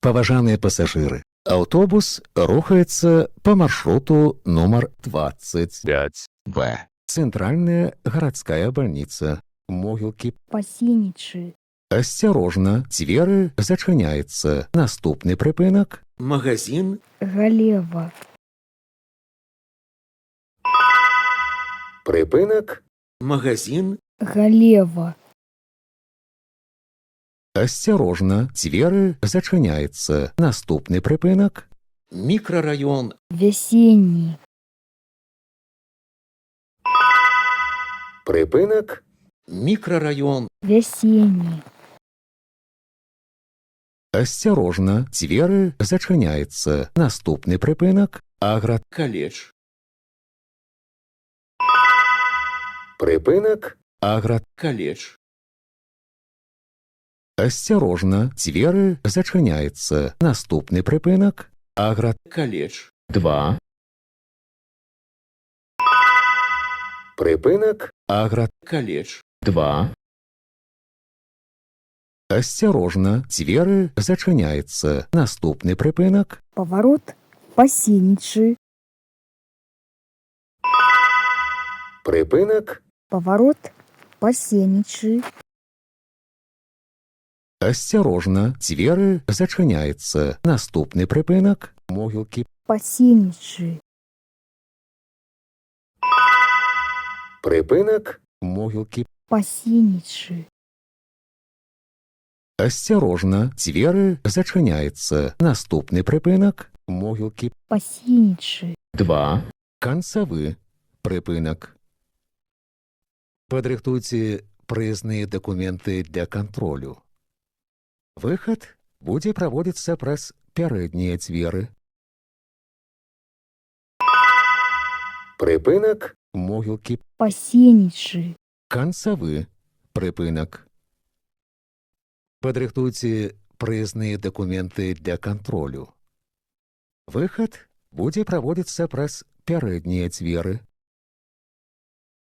Паважаныя пасажыры, аўтобус рухаецца па маршруту нумар 25Б. Цэнтральная гарадская бальніца. Могілкі. Пасенічы. Асцярожна, дзверы зачыняецца. Наступны прыпынак. Магазин. Галева. Прыпынак. Магазин. Галева. Асцярожна, дзверы зачыняецца. Наступны прыпынак. Мікрараён. Вясенні. Прыпынак. Мікрараён. Вясенні. Асцярожна, дзверы зачыняецца. Наступны прыпынак. Агракаледж. Прыпынак. Агракаледж. Асцярожна, дзверы зачыняецца. Наступны прыпынак. Агракаледж. 2. Прыпынак. Агракаледж. 2. Асцярожна, дзверы зачыняецца. Наступны прыпынак. Паварот. Пасенічы. Прыпынак. Паварот. Пасенічы. Асцярожна, дзверы зачыняецца. Наступны прыпынак. Могілкі. Пасенічы. Прыпынак. Могілкі. Пасенічы. Асцярожна, дзверы зачыняецца. Наступны прыпынак. Могілкі. Пасенічы. 2. Канцавы прыпынак. Падрыхтуйце праязныя дакументы для кантролю. Выхад будзе праводзіцца праз пярэднія дзверы. Прыпынак. Могілкі. Пасенічы. Канцавы прыпынак. Падрыхтуйце праязныя дакументы для кантролю. Выхад будзе праводзіцца праз пярэднія дзверы.